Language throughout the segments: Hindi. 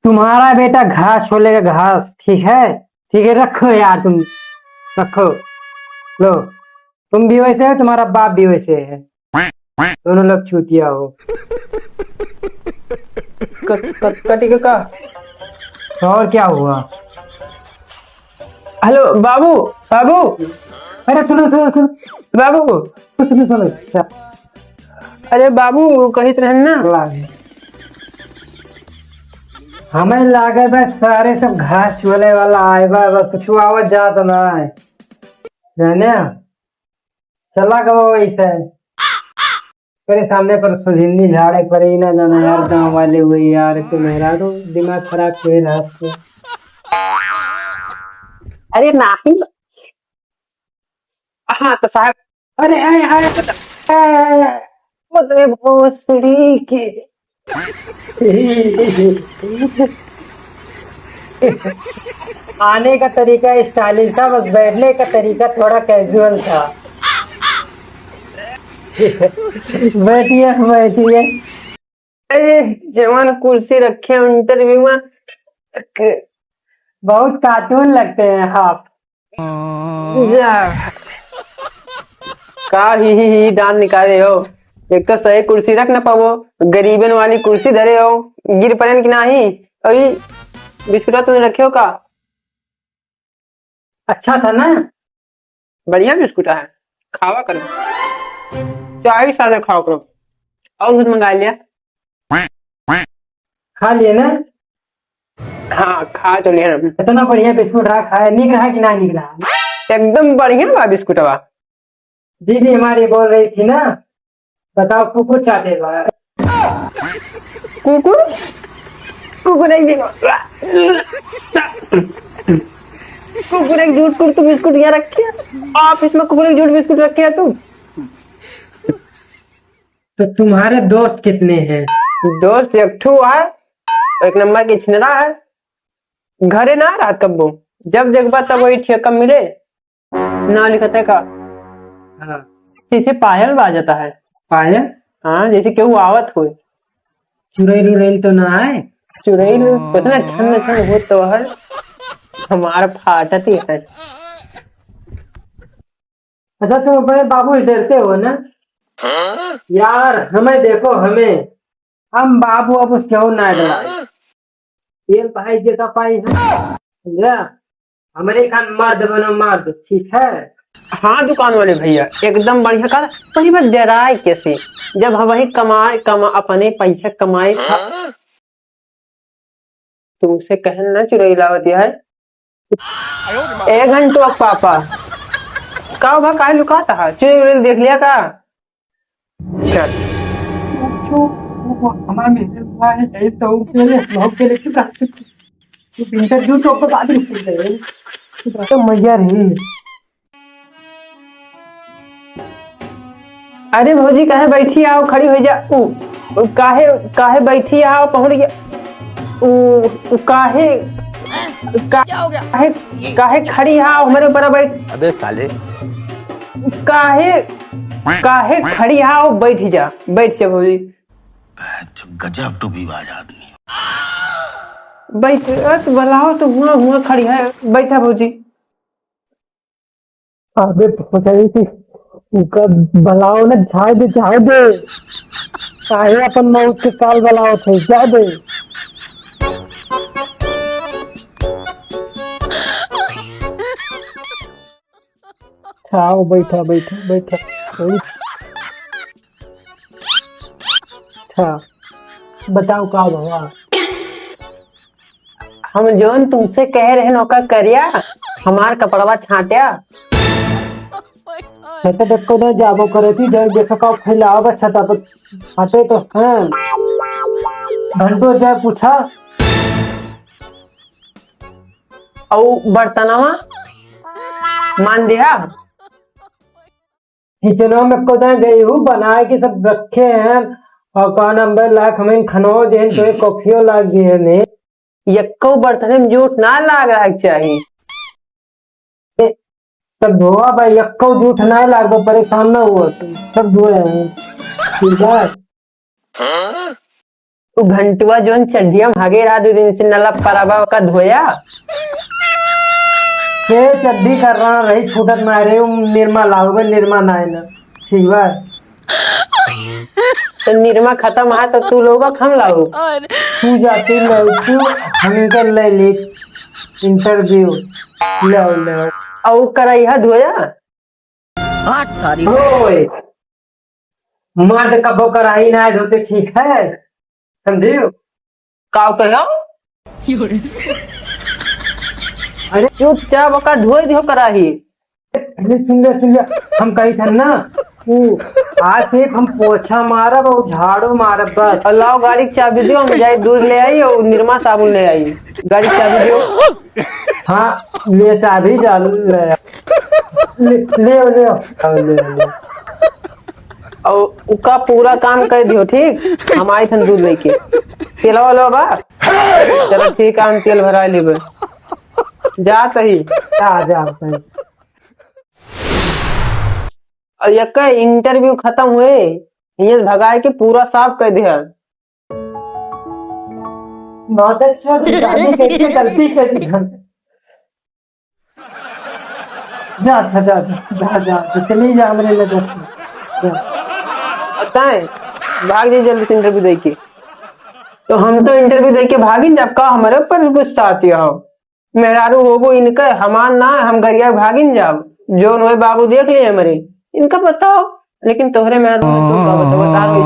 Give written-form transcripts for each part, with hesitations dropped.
तुम्हारा बेटा घास छोलेगा घास, ठीक है। ठीक है, रखो यार तुम, रखो। लो, तुम भी वैसे हो, तुम्हारा बाप भी वैसे है, दोनों लोग चूतिया हो। कटी का। और क्या हुआ? हेलो बाबू। बाबू। अरे सुनो सुनो सुनो बाबू। सुनो सुनो सुनो। अरे बाबू कही तो रहन ना। हमें लागे बस सारे सब घास छोले वाला आए बा, बस कुछ आवाज जात ना है जाने। चला गवा वैसे तेरे सामने पर सुधिंदी झाड़े पर ही ना जाना यार, गांव वाले हुए यार, तो मेरा तो दिमाग खराब हुए रात को। अरे नहीं। हाँ तो साहब। अरे आए आए अरे भोसड़ी के। आने का तरीका स्टाइलिश था, बस बैठने का तरीका थोड़ा कैजुअल था। बैठिए बैठिए। अरे जवान कुर्सी रखे इंटरव्यू में। बहुत कार्टून लगते हैं आप। जा का ही दांत निकाले हो। एक तो सही कुर्सी रख ना पाओ, गरीबन वाली कुर्सी धरे हो, गिर पड़े कि नहीं। अभी बिस्कुट तुमने रखे हो का। अच्छा था ना? बढ़िया बिस्कुट है, खावा करो, चाय साथ खाओ करो। और कुछ मंगा लिया। खा लिए ना? हाँ खा तो लिया ना। इतना बढ़िया बिस्कुट रहा, खाया निक रहा कि ना निक रहा? एकदम बढ़िया बा बिस्कुट बा। दीदी हमारी बोल रही थी ना, बताओ कुकुर चाटे बा। कुकुर कुकुर एक दिन कुकुर एक झूठ कुछ तो बिस्कुट यहाँ रखे है। आप इसमें कुकुर एक झूठ बिस्कुट रखे है तुम। तो तुम्हारे दोस्त कितने हैं? दोस्त एक ठू है, एक नंबर की छिनरा है, घरे ना रहा कब्बो, जब देखबा तब वही ठेका मिले ना लिखते का। हाँ। इसे पायल बाजता है। पायल? हाँ जैसे क्यों आवत हो। चुड़ैल उड़ैल तो ना है? चुड़ैल कितना छन छन हो तो है, हमारा फाटत ही है। अच्छा तुम अपने बाबू से डरते हो ना? यार हमें देखो, हमें, हम बाबू अब उस क्यों ना डराए। ये भाई जगह पाई है, समझा? हमारे खान मर्द बनो मर्द, ठीक है। हाँ दुकान वाले भैया एकदम बढ़िया का। वही बात डराए कैसे, जब हम वही कमा अपने पैसा कमाए था। तुमसे कहन ना चुड़ैल आवत है। एक घंटो पापा का भा काय लुकाता है, चुड़ैल देख लिया का। चल हमारे मेरे भाई है तो उसने ब्लॉग पे लेके जा तो इंटरव्यू तो बता दी तो मजा रही। अरे भौजी काहे बैठी आओ, खड़ी हो जा। काहे काहे बैठी आओ, पहुंच गया। काहे क्या हो गया, काहे काहे खड़ी आओ हमारे ऊपर बैठ। अबे साले काहे काहे खड़ी आओ, बैठ जा बैठ जा भौजी। गजब टूबीबाज आदमी। बैठ बुलाओ तो हुआ हुआ खड़ी है, बैठा भौजी। अबे पहुंचाई थी बलाओ ना, झाड़ दे झाड़ दे। काहे अपन मौत के काल बलाओ थे, जा दे। आओ बैठा बैठा बैठा। अच्छा बताओ का भवा। हम जोन तुमसे कह रहे नौका करिया, हमार कपड़वा छाटिया। छत तक को ना जाबो करे थी, जब देखो का फैलाओ छत पर हटे तो हैं घंटों जाए पूछा। और बर्तनवा मान दिया। किचनों में को गई हूँ बना के सब रखे हैं, और का नंबर लाख हमें खनो जे तो कॉफियो लाग गई है ने। यक्को बर्तन में जूठ ना लाग रहा चाहिए। सब धोआ भाई, यक्को जूठ ना लागो, परेशान ना हुआ तुम सब धोए हैं, ठीक है। तू घंटुआ जोन चड्डिया भागे रहा 2 दिन से नला पराबा का धोया। के चड्डी कर रहा रही छूटत मारे निर्मा लाओगे निर्मा ना है ना ठीक बा। तो निरमा खत्म है तो तू लोग हम लाओ। तू जाती ले तू हमके ले ले इंटरव्यू ले और करैया धोया। ओए मर्द कबो कराई ना धोते ठीक है समझियो। का कहो अरे चुपचाप का धोई दियो कराही। अरे सुन ले हम कही था ना तू आज से हम पोछा मारब और झाड़ू मारब बस। और लाओ गाड़ी की चाबी दियो, हम जाए दूध ले आई और निरमा साबुन ले आई। गाड़ी की चाबी दियो। हाँ ले चाबी जा ले और उसका पूरा काम कर दियो ठीक। हम आई थन दूध लेके तेल वालो बा। चलो ठीक है हम तेल भरा लेबे जा कही। जा और एक इंटरव्यू खत्म हुए ये भगाए के पूरा साफ कर दिया। बहुत अच्छा कैसे गलती कर दी जा अच्छा जा चली जा मेरे लगे भाग जाइए जल्दी से इंटरव्यू दे के। तो हम तो इंटरव्यू दे के भागी जब का हमारे ऊपर गुस्सा आती हो। मेहरारू हो वो इनका हमान ना हम गरिया भागिन जाब जो नोए बाबू देख लिए हमारे इनका बताओ। लेकिन तोहरे मेहरारू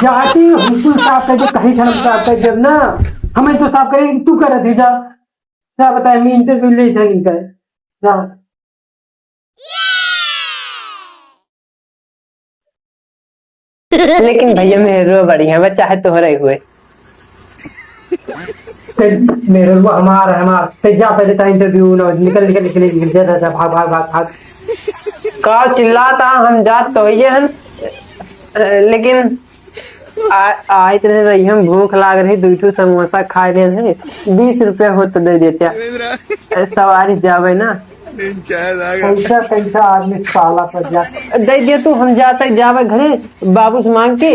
जाती तू साफ कर कहीं खराब साफ कर जब ना हमें तो साफ करेगी तू कर रही जा क्या बताए मैं इंटरव्यू ले था इनका जा। लेकिन भैया मेहरो बढ़िया बच्चा है तोहरे हुए। मेरे वो हमार जा पहले था इंटरव्यू ना निकल जा भाग का चिल्लाता हम जात तो हैं लेकिन आयत रही हम भूख लाग रही 2 समोसा खाए रहे थे 20 रुपया हो तो दे देते सवारी जावे ना पैसा आदमी साला पर जा दे दिए तू। हम जाते जावे घरे बाबू से मांग के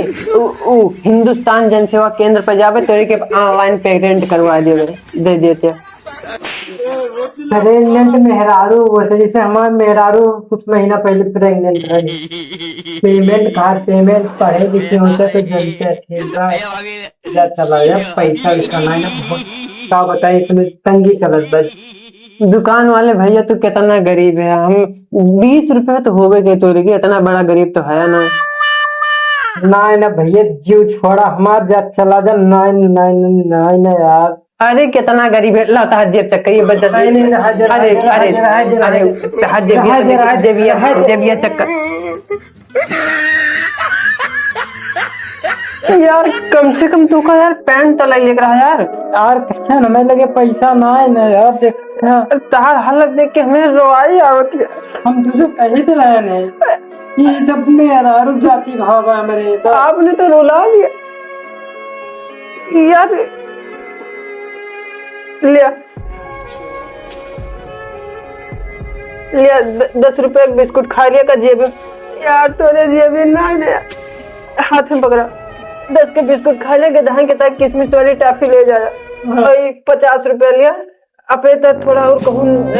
हिंदुस्तान जन सेवा केंद्र पर जावे तोरे के ऑनलाइन पेमेंट करवा दे देते। प्रेग्नेंट मेहरारू वैसे जैसे हमारे मेहरारू कुछ महीना पहले प्रेग्नेंट रही पेमेंट पढ़े लिखे होते तो जनते ठीक चला गया पैसा कमाए ना क्या बताए इसमें तंगी चलत बस। दुकान वाले भैया तू कितना गरीब है। हम 20 रुपए तो होवे गए तोरे के इतना बड़ा गरीब तो है ना भैया जीव छोड़ा हमार जा चला जा ना यार। अरे कितना गरीब है लाता है जेब चक्कर ये बदल। अरे जेबिया चक्कर यार कम से कम तू का यार पैंट तो लग रहा यार क्या हमें लगे पैसा ना है ना यार देख तार हालत देख के हमें रोवाई आवती है। हम तुझे कहीं से लाया नहीं ये सब में यार रुक जाती भाव है मेरे तो आपने तो रुला दिया यार। लिया 10 रुपए बिस्कुट खा लिया का जेब यार तोरे जेब ना हाथ में पकड़ा 10 के बिस्कुट खा लिया गधा के तक किसमिस वाली टॉफी ले जाया और 50 रुपया लिया अपने तक थोड़ा और कहूँ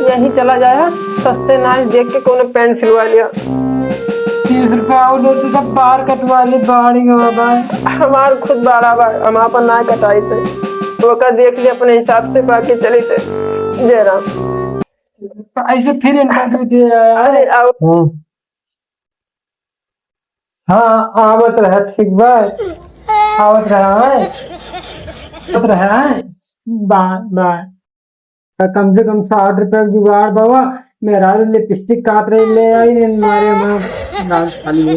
यहीं चला जाया सस्ते नाच देख के कोने पैंट सिलवा लिया 30 रुपया और दे तो सब बाहर कटवा ले बाड़ी हमार खुद बाड़ा बा हम अपन ना कटाई थे वो का देख लिया अपने हिसाब से बाकी चले थे जयराम ऐसे फिर इंटरव्यू दिया। अरे आओ हाँ आवत रहा ठीक बात आवत रहा है बाय कम से कम 60 रुपया जुगाड़ बाबा मेरा लिपस्टिक काट रही ले आई मारे खाली